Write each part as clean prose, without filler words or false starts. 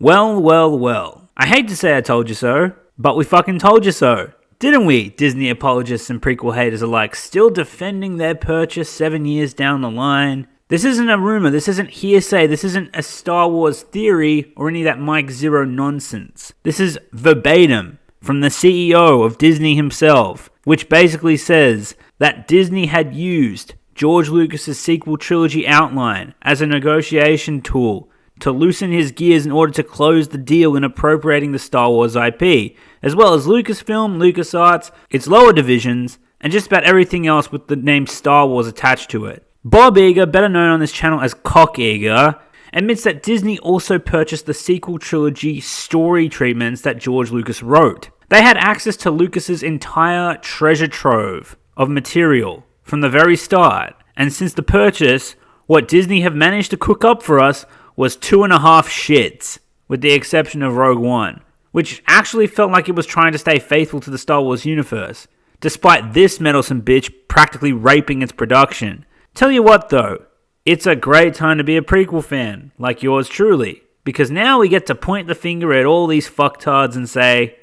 Well, well, well. I hate to say I told you so, but we fucking told you so. Didn't we? Disney apologists and prequel haters alike still defending their purchase 7 years down the line. This isn't a rumor, this isn't hearsay, this isn't a Star Wars theory or any of that Mike Zero nonsense. This is verbatim from the CEO of Disney himself, which basically says that Disney had used George Lucas's sequel trilogy outline as a negotiation tool to loosen his gears in order to close the deal in appropriating the Star Wars IP, as well as Lucasfilm, LucasArts, its lower divisions, and just about everything else with the name Star Wars attached to it. Bob Iger, better known on this channel as Cock Iger, admits that Disney also purchased the sequel trilogy story treatments that George Lucas wrote. They had access to Lucas's entire treasure trove of material from the very start, and since the purchase, what Disney have managed to cook up for us was 2.5 shits, with the exception of Rogue One, which actually felt like it was trying to stay faithful to the Star Wars universe, despite this meddlesome bitch practically raping its production. Tell you what though, it's a great time to be a prequel fan, like yours truly, because now we get to point the finger at all these fucktards and say,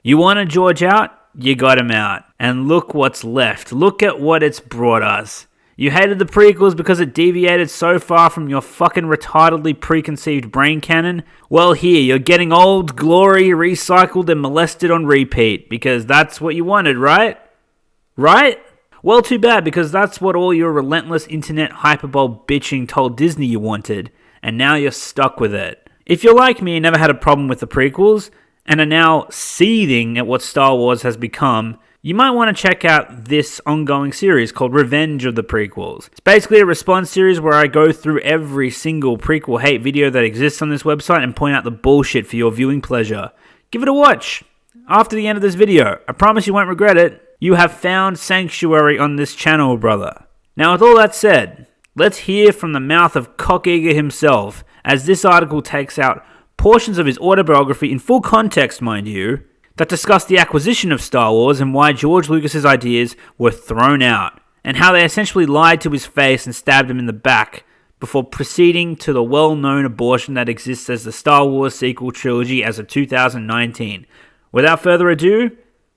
you wanted George out? You got him out. And look what's left. Look at what it's brought us. You hated the prequels because it deviated so far from your fucking retardedly preconceived brain canon? Well, here, you're getting old glory recycled and molested on repeat, because that's what you wanted, right? Right? Well, too bad, because that's what all your relentless internet hyperbole bitching told Disney you wanted, and now you're stuck with it. If you're like me and never had a problem with the prequels, and are now seething at what Star Wars has become, you might want to check out this ongoing series called Revenge of the Prequels. It's basically a response series where I go through every single prequel hate video that exists on this website and point out the bullshit for your viewing pleasure. Give it a watch after the end of this video. I promise you won't regret it. You have found sanctuary on this channel, brother. Now, with all that said, let's hear from the mouth of Cock Iger himself, as this article takes out portions of his autobiography in full context, mind you, that discuss the acquisition of Star Wars and why George Lucas's ideas were thrown out, and how they essentially lied to his face and stabbed him in the back before proceeding to the well-known abortion that exists as the Star Wars sequel trilogy as of 2019. Without further ado,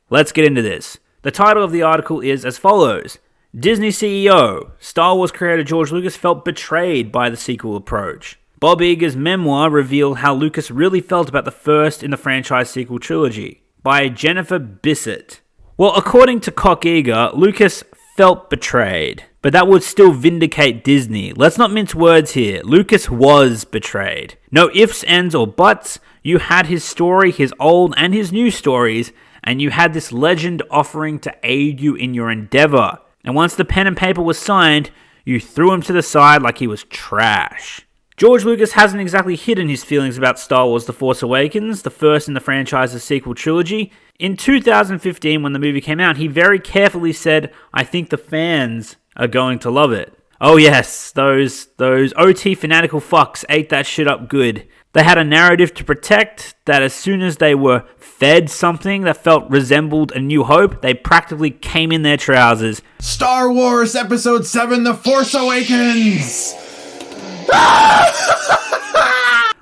let's get into this. The title of the article is as follows: Disney CEO, Star Wars creator George Lucas felt betrayed by the sequel approach. Bob Iger's memoir revealed how Lucas really felt about the first in the franchise sequel trilogy, by Jennifer Bissett. Well, according to Cock Iger, Lucas felt betrayed, but that would still vindicate Disney. Let's not mince words here. Lucas was betrayed. No ifs, ands, or buts. You had his story, his old and his new stories, and you had this legend offering to aid you in your endeavor. And once the pen and paper was signed, you threw him to the side like he was trash. George Lucas hasn't exactly hidden his feelings about Star Wars The Force Awakens, the first in the franchise's sequel trilogy. In 2015, when the movie came out, he very carefully said, "I think the fans are going to love it." Oh yes, those OT fanatical fucks ate that shit up good. They had a narrative to protect that as soon as they were fed something that felt resembled A New Hope, they practically came in their trousers. Star Wars Episode 7, The Force Awakens!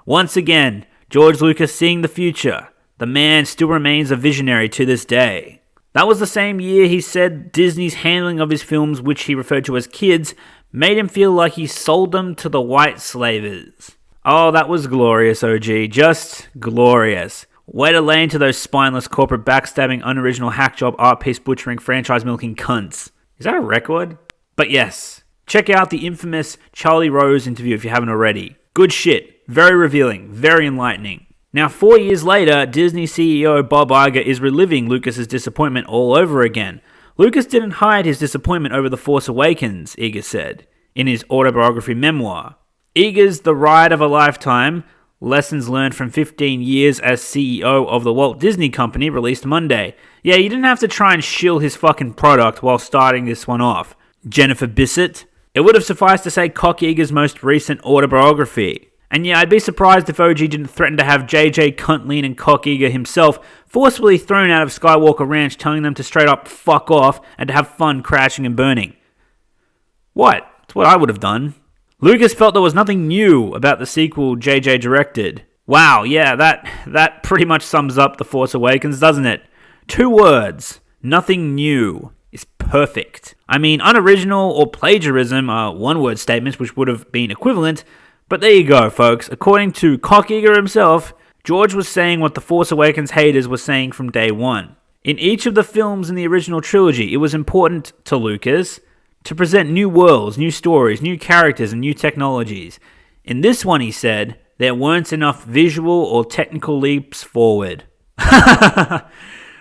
Once again, George Lucas seeing the future. The man still remains a visionary to this day. That was the same year he said Disney's handling of his films, which he referred to as kids, made him feel like he sold them to the white slavers. Oh, that was glorious, OG. Just glorious. Way to lay into those spineless corporate backstabbing, unoriginal hackjob, art piece butchering, franchise milking cunts. Is that a record? But yes, check out the infamous Charlie Rose interview if you haven't already. Good shit. Very revealing. Very enlightening. Now, 4 years later, Disney CEO Bob Iger is reliving Lucas's disappointment all over again. Lucas didn't hide his disappointment over The Force Awakens, Iger said, in his autobiography memoir. Iger's The Ride of a Lifetime, Lessons Learned from 15 Years as CEO of the Walt Disney Company, released Monday. Yeah, you didn't have to try and shill his fucking product while starting this one off, Jennifer Bissett. It would have sufficed to say Cock Iger's most recent autobiography. And yeah, I'd be surprised if OG didn't threaten to have JJ Cuntlean and Cock Iger himself forcibly thrown out of Skywalker Ranch, telling them to straight up fuck off and to have fun crashing and burning. What? It's what I would have done. Lucas felt there was nothing new about the sequel JJ directed. Wow, yeah, that pretty much sums up The Force Awakens, doesn't it? 2 words, nothing new, is perfect. I mean, unoriginal or plagiarism are one-word statements which would have been equivalent, but there you go, folks. According to Iger himself, George was saying what The Force Awakens haters were saying from day one. In each of the films in the original trilogy, it was important to Lucas to present new worlds, new stories, new characters, and new technologies. In this one, he said, there weren't enough visual or technical leaps forward.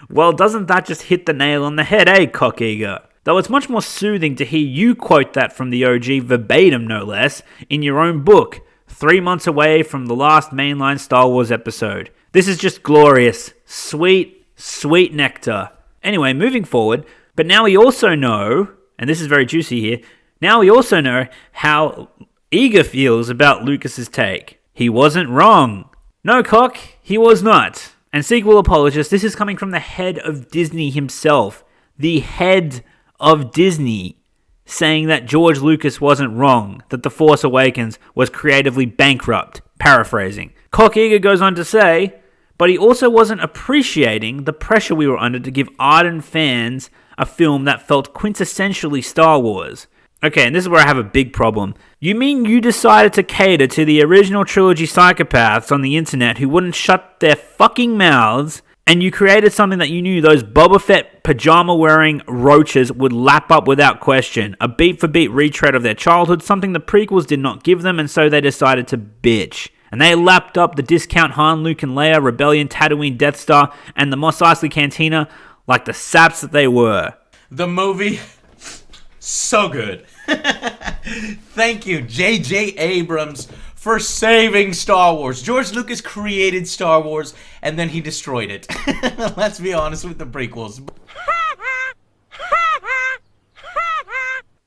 Well, doesn't that just hit the nail on the head, eh, Iger? Though it's much more soothing to hear you quote that from the OG verbatim, no less, in your own book, 3 months away from the last mainline Star Wars episode. This is just glorious. Sweet, sweet nectar. Anyway, moving forward, but now we also know, and this is very juicy here, now we also know how Iger feels about Lucas's take. He wasn't wrong. No, Cock, he was not. And sequel apologist, this is coming from the head of Disney himself. The head of Disney saying that George Lucas wasn't wrong, that The Force Awakens was creatively bankrupt. Paraphrasing. Cock Iger goes on to say, but he also wasn't appreciating the pressure we were under to give ardent fans a film that felt quintessentially Star Wars. Okay, and this is where I have a big problem. You mean you decided to cater to the original trilogy psychopaths on the internet who wouldn't shut their fucking mouths, and you created something that you knew those Boba Fett pajama-wearing roaches would lap up without question. A beat-for-beat retread of their childhood, something the prequels did not give them, and so they decided to bitch. And they lapped up the discount Han, Luke, and Leia, Rebellion, Tatooine, Death Star, and the Mos Eisley Cantina like the saps that they were. The movie, so good. Thank you, J.J. Abrams, for saving Star Wars. George Lucas created Star Wars, and then he destroyed it. Let's be honest with the prequels.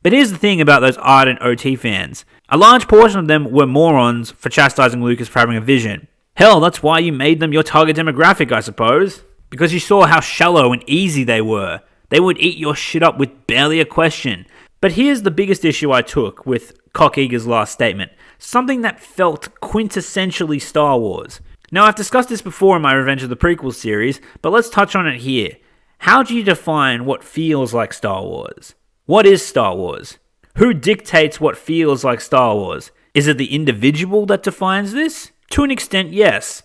But here's the thing about those ardent OT fans. A large portion of them were morons for chastising Lucas for having a vision. Hell, that's why you made them your target demographic, I suppose. Because you saw how shallow and easy they were. They would eat your shit up with barely a question. But here's the biggest issue I took with Cock Iger's last statement. Something that felt quintessentially Star Wars. Now, I've discussed this before in my Revenge of the Prequels series, but let's touch on it here. How do you define what feels like Star Wars? What is Star Wars? Who dictates what feels like Star Wars? Is it the individual that defines this? To an extent, yes.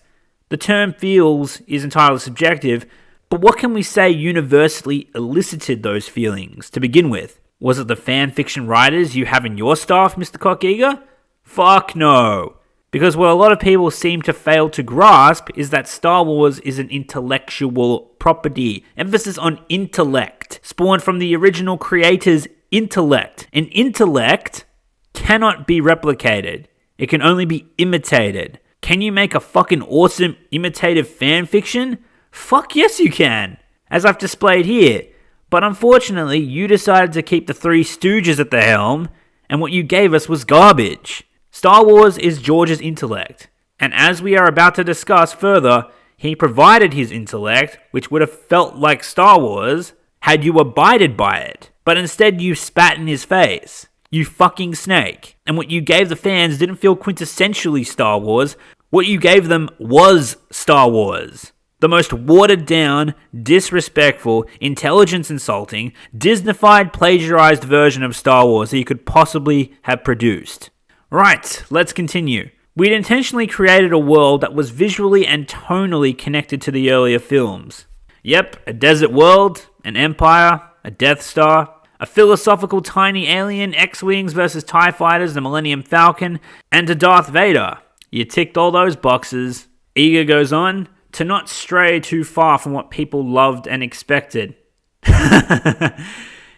The term feels is entirely subjective, but what can we say universally elicited those feelings to begin with? Was it the fan fiction writers you have in your staff, Mr. Cock Iger? Fuck no. Because what a lot of people seem to fail to grasp is that Star Wars is an intellectual property. Emphasis on intellect. Spawned from the original creator's intellect. An intellect cannot be replicated. It can only be imitated. Can you make a fucking awesome imitative fan fiction? Fuck yes you can. As I've displayed here. But unfortunately, you decided to keep the Three Stooges at the helm, and what you gave us was garbage. Star Wars is George's intellect, and as we are about to discuss further, he provided his intellect, which would have felt like Star Wars, had you abided by it. But instead you spat in his face. You fucking snake. And what you gave the fans didn't feel quintessentially Star Wars. What you gave them was Star Wars. The most watered-down, disrespectful, intelligence-insulting, Disneyfied, plagiarized version of Star Wars that you could possibly have produced. Right, let's continue. We'd intentionally created a world that was visually and tonally connected to the earlier films. Yep, a desert world, an empire, a Death Star, a philosophical tiny alien, X-Wings versus TIE Fighters, the Millennium Falcon, and a Darth Vader. You ticked all those boxes. Iger goes on, to not stray too far from what people loved and expected.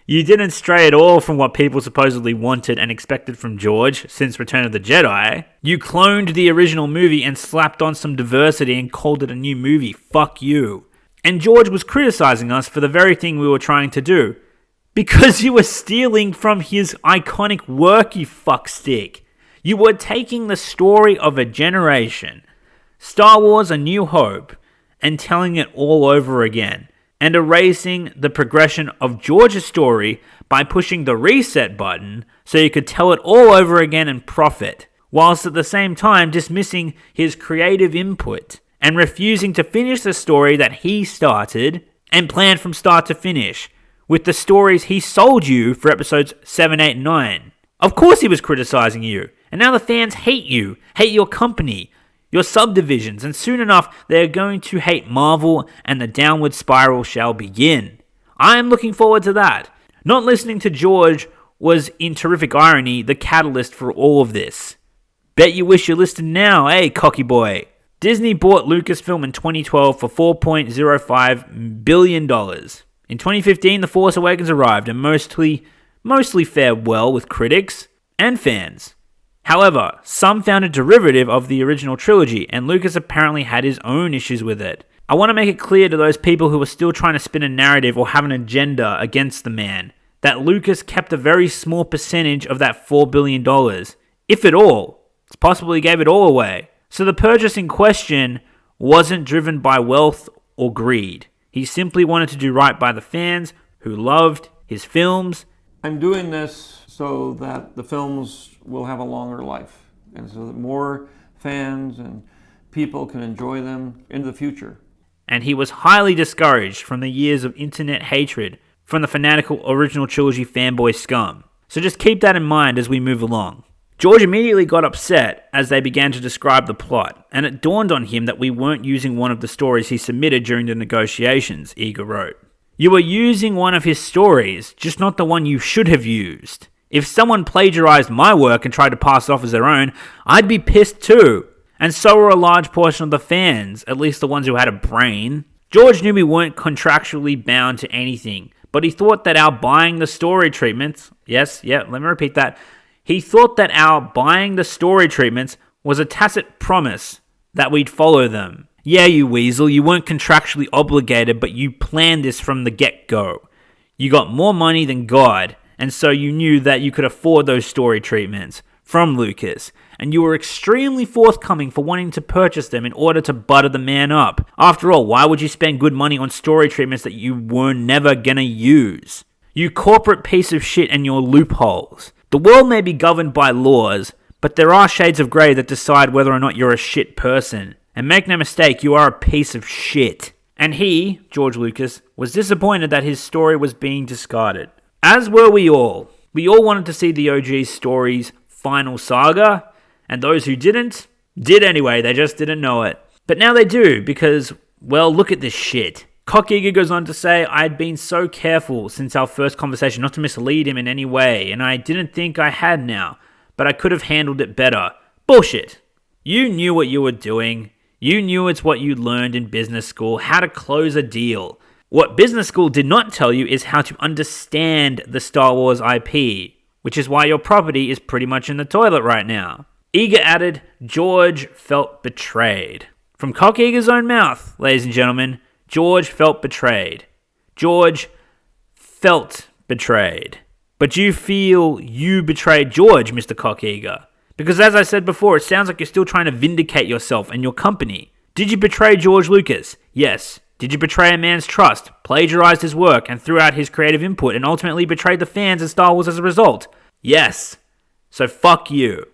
You didn't stray at all from what people supposedly wanted and expected from George since Return of the Jedi. You cloned the original movie and slapped on some diversity and called it a new movie. Fuck you. And George was criticizing us for the very thing we were trying to do. Because you were stealing from his iconic work, you fuckstick. You were taking the story of a generation, Star Wars A New Hope, and telling it all over again. and erasing the progression of George's story by pushing the reset button so you could tell it all over again and profit, whilst at the same time dismissing his creative input and refusing to finish the story that he started and planned from start to finish, with the stories he sold you for episodes 7, 8, and 9. Of course he was criticizing you, and now the fans hate you, hate your company, your subdivisions, and soon enough they are going to hate Marvel and the downward spiral shall begin. I am looking forward to that. Not listening to George was, in terrific irony, the catalyst for all of this. Bet you wish you listened now, cocky boy. Disney bought Lucasfilm in 2012 for $4.05 billion. In 2015, The Force Awakens arrived and mostly fared well with critics and fans. However, some found it derivative of the original trilogy, and Lucas apparently had his own issues with it. I want to make it clear to those people who are still trying to spin a narrative or have an agenda against the man, that Lucas kept a very small percentage of that $4 billion, if at all. It's possible he gave it all away. So the purchase in question wasn't driven by wealth or greed. He simply wanted to do right by the fans who loved his films. I'm doing this so that the films will have a longer life, and so that more fans and people can enjoy them in the future. And he was highly discouraged from the years of internet hatred from the fanatical original trilogy fanboy scum. So just keep that in mind as we move along. George immediately got upset as they began to describe the plot, and it dawned on him that we weren't using one of the stories he submitted during the negotiations, Iger wrote. You were using one of his stories, just not the one you should have used. If someone plagiarized my work and tried to pass it off as their own, I'd be pissed too. And so were a large portion of the fans, at least the ones who had a brain. George knew we weren't contractually bound to anything, but he thought that our buying the story treatments, let me repeat that. He thought that our buying the story treatments was a tacit promise that we'd follow them. Yeah, you weasel, you weren't contractually obligated, but you planned this from the get-go. You got more money than God, and so you knew that you could afford those story treatments from Lucas, and you were extremely forthcoming for wanting to purchase them in order to butter the man up. After all, why would you spend good money on story treatments that you were never gonna use? You corporate piece of shit and your loopholes. The world may be governed by laws, but there are shades of grey that decide whether or not you're a shit person. And make no mistake, you are a piece of shit. And he, George Lucas, was disappointed that his story was being discarded. As were we all. We all wanted to see the OG story's final saga, and those who didn't, did anyway, they just didn't know it. But now they do, because, well, look at this shit. Iger goes on to say, I had been so careful since our first conversation not to mislead him in any way, and I didn't think I had now, but I could have handled it better. Bullshit. You knew what you were doing. You knew it's what you learned in business school, how to close a deal. What business school did not tell you is how to understand the Star Wars IP, which is why your property is pretty much in the toilet right now. Iger added, George felt betrayed. From Iger's own mouth, ladies and gentlemen, George felt betrayed. George felt betrayed. But you feel you betrayed George, Mr. Iger. Because as I said before, it sounds like you're still trying to vindicate yourself and your company. Did you betray George Lucas? Yes. Did you betray a man's trust, plagiarized his work, and threw out his creative input, and ultimately betrayed the fans of Star Wars as a result? Yes. So fuck you.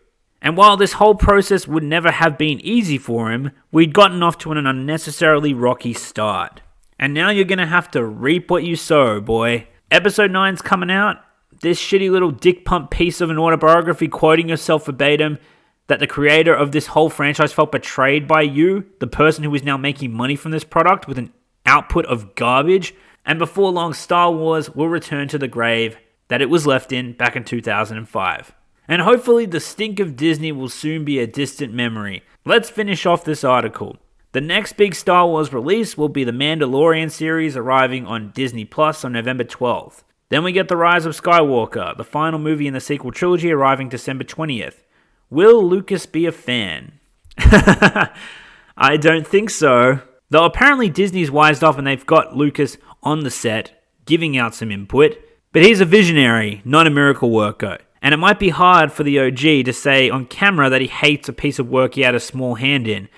And while this whole process would never have been easy for him, we'd gotten off to an unnecessarily rocky start. And now you're gonna have to reap what you sow, boy. Episode 9's coming out. This shitty little dick pump piece of an autobiography quoting yourself verbatim that the creator of this whole franchise felt betrayed by you, the person who is now making money from this product with an output of garbage. And before long, Star Wars will return to the grave that it was left in back in 2005. And hopefully the stink of Disney will soon be a distant memory. Let's finish off this article. The next big Star Wars release will be the Mandalorian series arriving on Disney Plus on November 12th. Then we get the Rise of Skywalker, the final movie in the sequel trilogy, arriving December 20th. Will Lucas be a fan? I don't think so. Though apparently Disney's wised off and they've got Lucas on the set, giving out some input. But he's a visionary, not a miracle worker. And it might be hard for the OG to say on camera that he hates a piece of work he had a small hand in.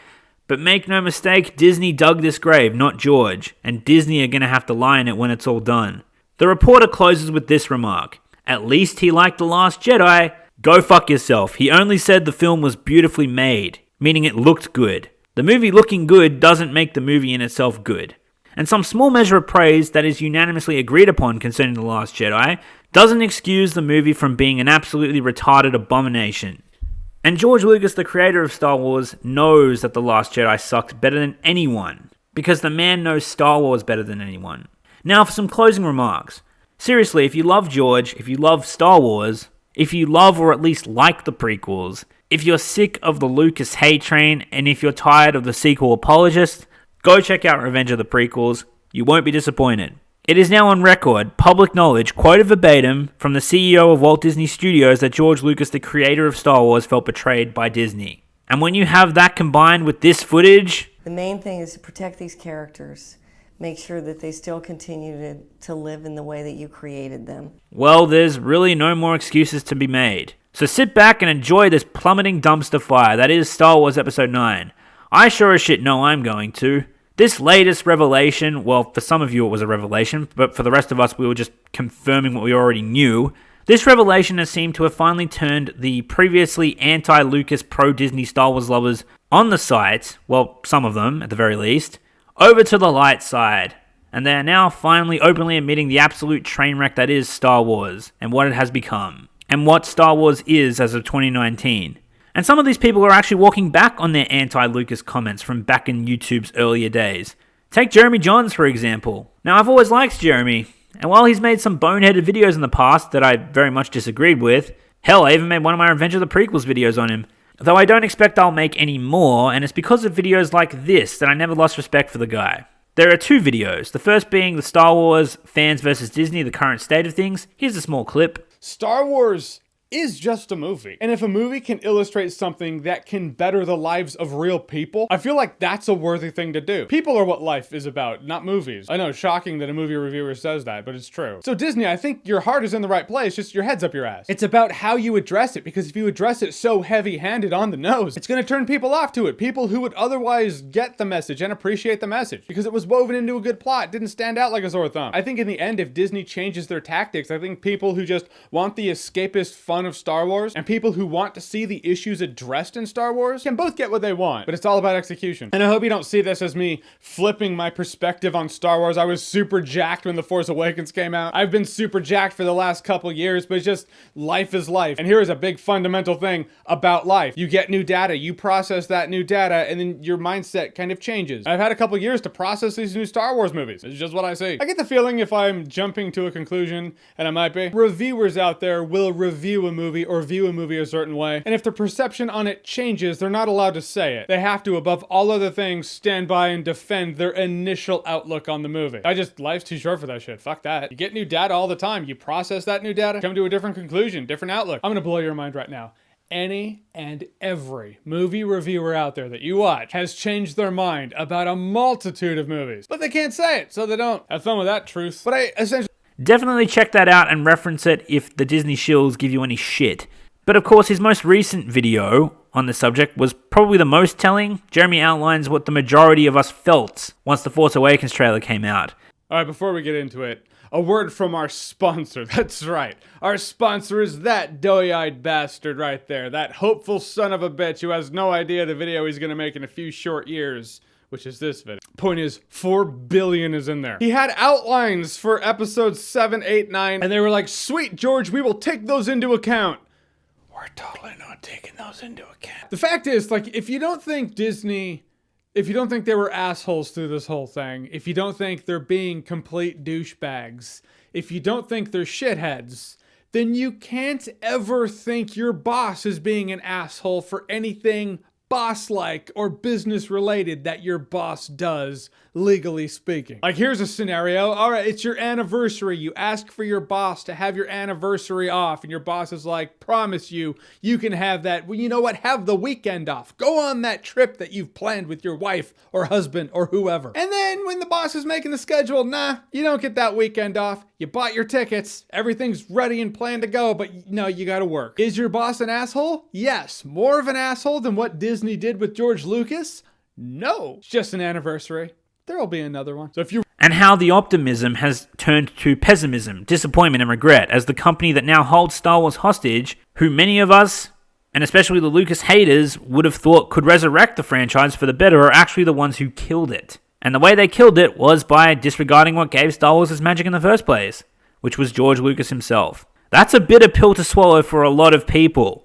But make no mistake, Disney dug this grave, not George, and Disney are going to have to lie in it when it's all done. The reporter closes with this remark: "At least he liked The Last Jedi. Go fuck yourself. He only said the film was beautifully made, meaning it looked good. The movie looking good doesn't make the movie in itself good." And some small measure of praise that is unanimously agreed upon concerning The Last Jedi doesn't excuse the movie from being an absolutely retarded abomination. And George Lucas, the creator of Star Wars, knows that The Last Jedi sucked better than anyone, because the man knows Star Wars better than anyone. Now for some closing remarks. Seriously, if you love George, if you love Star Wars, if you love or at least like the prequels, if you're sick of the Lucas hate train, and if you're tired of the sequel apologist, go check out Revenge of the Prequels. You won't be disappointed. It is now on record, public knowledge, quoted verbatim from the CEO of Walt Disney Studios, that George Lucas, the creator of Star Wars, felt betrayed by Disney. And when you have that combined with this footage... The main thing is to protect these characters. Make sure that they still continue to live in the way that you created them. Well, there's really no more excuses to be made. So sit back and enjoy this plummeting dumpster fire that is Star Wars Episode 9. I sure as shit know I'm going to. This latest revelation, well, for some of you it was a revelation, but for the rest of us we were just confirming what we already knew. This revelation has seemed to have finally turned the previously anti-Lucas, pro-Disney Star Wars lovers on the site, well, some of them at the very least, over to the light side. And they are now finally openly admitting the absolute train wreck that is Star Wars, and what it has become, and what Star Wars is as of 2019. And some of these people are actually walking back on their anti-Lucas comments from back in YouTube's earlier days. Take Jeremy Johns, for example. Now, I've always liked Jeremy, and while he's made some boneheaded videos in the past that I very much disagreed with, hell, I even made one of my Revenge of the Prequels videos on him, though I don't expect I'll make any more, and it's because of videos like this that I never lost respect for the guy. There are two videos, the first being the Star Wars fans versus Disney, the current state of things. Here's a small clip. Star Wars is just a movie. And if a movie can illustrate something that can better the lives of real people, I feel like that's a worthy thing to do. People are what life is about, not movies. I know, shocking that a movie reviewer says that, but it's true. So Disney, I think your heart is in the right place, just your head's up your ass. It's about how you address it, because if you address it so heavy-handed on the nose, it's gonna turn people off to it. People who would otherwise get the message and appreciate the message, because it was woven into a good plot, didn't stand out like a sore thumb. I think in the end, if Disney changes their tactics, I think people who just want the escapist fun of Star Wars and people who want to see the issues addressed in Star Wars can both get what they want, but it's all about execution. And I hope you don't see this as me flipping my perspective on Star Wars. I was super jacked when The Force Awakens came out. I've been super jacked for the last couple years, but it's just life is life. And here is a big fundamental thing about life. You get new data, you process that new data, and then your mindset kind of changes. I've had a couple years to process these new Star Wars movies. It's just what I see. I get the feeling if I'm jumping to a conclusion, and I might be, reviewers out there will review a movie or view a movie a certain way, and if the perception on it changes, they're not allowed to say it. They have to, above all other things, stand by and defend their initial outlook on the movie. Life's too short for that shit. Fuck that. You get new data all the time. You process that new data, come to a different conclusion, different outlook. I'm gonna blow your mind right now. Any and every movie reviewer out there that you watch has changed their mind about a multitude of movies, but they can't say it, so they don't. Have fun with that, truth. But I essentially... Definitely check that out and reference it if the Disney shills give you any shit. But of course, his most recent video on the subject was probably the most telling. Jeremy outlines what the majority of us felt once the Force Awakens trailer came out. Alright, before we get into it, a word from our sponsor. That's right. Our sponsor is that doughy-eyed bastard right there. That hopeful son of a bitch who has no idea the video he's gonna make in a few short years, which is this video. Point is, 4 billion is in there. He had outlines for episodes 7, 8, 9, and they were like, sweet, George, we will take those into account. We're totally not taking those into account. The fact is, like, if you don't think Disney, if you don't think they were assholes through this whole thing, if you don't think they're being complete douchebags, if you don't think they're shitheads, then you can't ever think your boss is being an asshole for anything boss-like or business-related that your boss does, legally speaking. Like, here's a scenario. All right, it's your anniversary. You ask for your boss to have your anniversary off, and your boss is like, promise you, you can have that. Well, you know what? Have the weekend off. Go on that trip that you've planned with your wife or husband or whoever. And then when the boss is making the schedule, nah, you don't get that weekend off. You bought your tickets. Everything's ready and planned to go, but no, you gotta work. Is your boss an asshole? Yes. More of an asshole than what Disney did with George Lucas? No, it's just an anniversary. There'll be another one. So if you And how the optimism has turned to pessimism, disappointment, and regret as the company that now holds Star Wars hostage, who many of us, and especially the Lucas haters, would have thought could resurrect the franchise for the better, are actually the ones who killed it. And the way they killed it was by disregarding what gave Star Wars its magic in the first place, which was George Lucas himself. That's a bitter pill to swallow for a lot of people.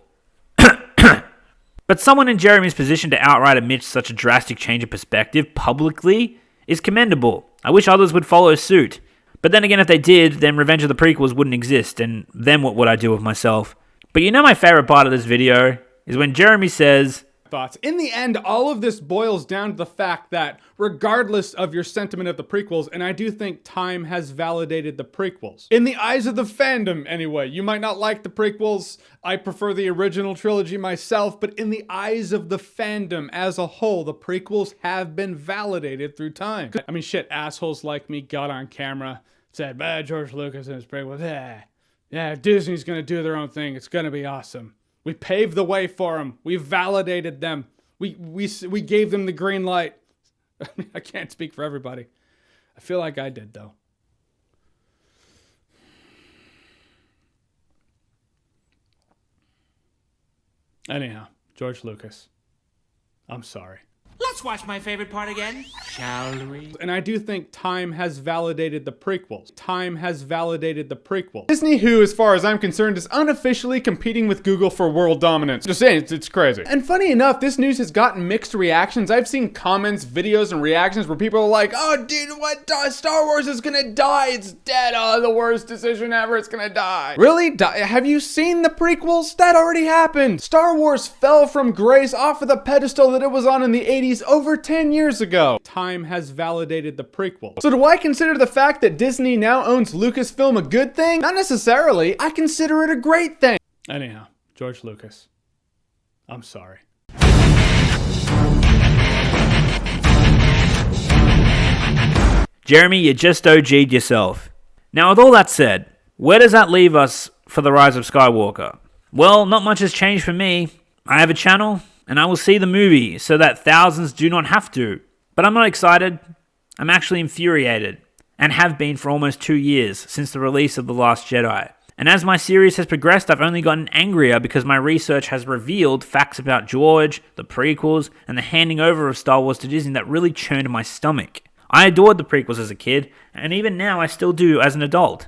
But someone in Jeremy's position to outright admit such a drastic change of perspective publicly is commendable. I wish others would follow suit. But then again, if they did, then Revenge of the Prequels wouldn't exist, and then what would I do with myself? But you know my favorite part of this video is when Jeremy says, thoughts. In the end, all of this boils down to the fact that regardless of your sentiment of the prequels, and I do think time has validated the prequels. In the eyes of the fandom, anyway. You might not like the prequels. I prefer the original trilogy myself, but in the eyes of the fandom as a whole, the prequels have been validated through time. I mean, shit, assholes like me got on camera, said, George Lucas and his prequels, yeah, Disney's gonna do their own thing. It's gonna be awesome. We paved the way for them. We validated them. We gave them the green light. I mean, I can't speak for everybody. I feel like I did, though. Anyhow, George Lucas, I'm sorry. Let's watch my favorite part again, shall we? And I do think time has validated the prequels. Time has validated the prequels. Disney, who, as far as I'm concerned, is unofficially competing with Google for world dominance. Just saying, it's crazy. And funny enough, this news has gotten mixed reactions. I've seen comments, videos, and reactions where people are like, oh, dude, what? Star Wars is gonna die. It's dead. Oh, the worst decision ever. It's gonna die. Really? Have you seen the prequels? That already happened. Star Wars fell from grace off of the pedestal that it was on in the 80s over 10 years ago. Time has validated the prequel. So do I consider the fact that Disney now owns Lucasfilm a good thing? Not necessarily. I consider it a great thing. Anyhow, George Lucas, I'm sorry. Jeremy, you just OG'd yourself. Now, with all that said, where does that leave us for the Rise of Skywalker? Well, not much has changed for me. I have a channel, and I will see the movie so that thousands do not have to. But I'm not excited. I'm actually infuriated, and have been for almost 2 years since the release of The Last Jedi. And as my series has progressed, I've only gotten angrier because my research has revealed facts about George, the prequels, and the handing over of Star Wars to Disney that really churned my stomach. I adored the prequels as a kid, and even now I still do as an adult.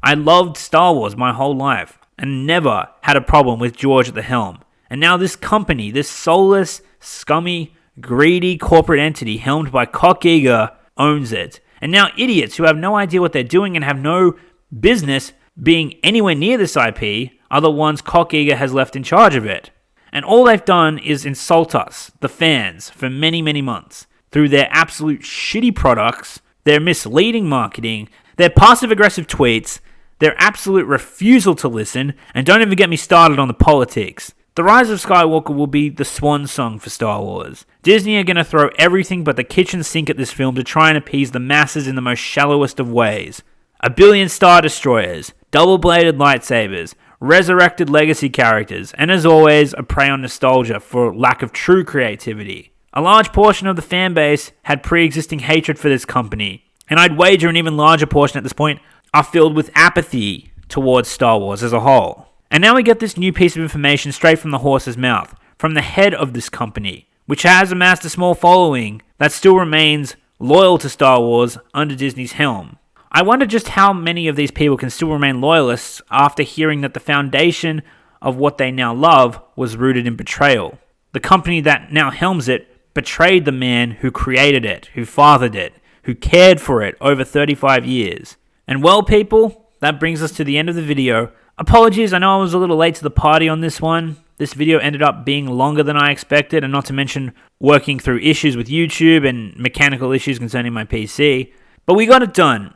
I loved Star Wars my whole life, and never had a problem with George at the helm. And now this company, this soulless, scummy, greedy corporate entity helmed by Cock Iger, owns it. And now idiots who have no idea what they're doing and have no business being anywhere near this IP are the ones Cock Iger has left in charge of it. And all they've done is insult us, the fans, for many, many months. Through their absolute shitty products, their misleading marketing, their passive-aggressive tweets, their absolute refusal to listen, and don't even get me started on the politics. The Rise of Skywalker will be the swan song for Star Wars. Disney are going to throw everything but the kitchen sink at this film to try and appease the masses in the most shallowest of ways. 1 billion Star Destroyers, double-bladed lightsabers, resurrected legacy characters, and as always, a prey on nostalgia for lack of true creativity. A large portion of the fan base had pre-existing hatred for this company, and I'd wager an even larger portion at this point are filled with apathy towards Star Wars as a whole. And now we get this new piece of information straight from the horse's mouth, from the head of this company, which has amassed a small following that still remains loyal to Star Wars under Disney's helm. I wonder just how many of these people can still remain loyalists after hearing that the foundation of what they now love was rooted in betrayal. The company that now helms it betrayed the man who created it, who fathered it, who cared for it over 35 years. And well, people, that brings us to the end of the video. Apologies, I know I was a little late to the party on this one. This video ended up being longer than I expected, and not to mention working through issues with YouTube and mechanical issues concerning my PC. But we got it done,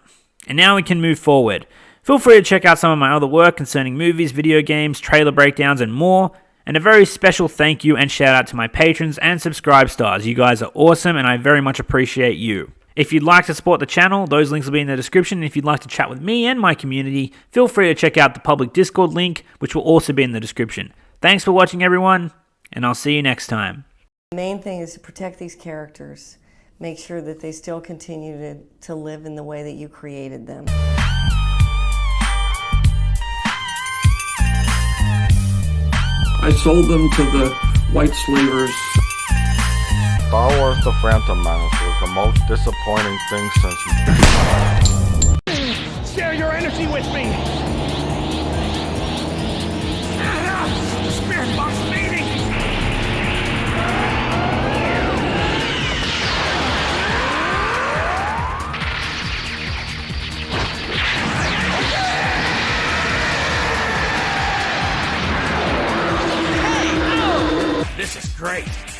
and now we can move forward. Feel free to check out some of my other work concerning movies, video games, trailer breakdowns, and more. And a very special thank you and shout out to my patrons and subscribe stars. You guys are awesome, and I very much appreciate you. If you'd like to support the channel, those links will be in the description. And if you'd like to chat with me and my community, feel free to check out the public Discord link, which will also be in the description. Thanks for watching, everyone, and I'll see you next time. The main thing is to protect these characters, make sure that they still continue to live in the way that you created them. I sold them to the white slavers. Star Wars The Phantom Menace was the most disappointing thing since... Share your energy with me! Spirit box meeting! This is great.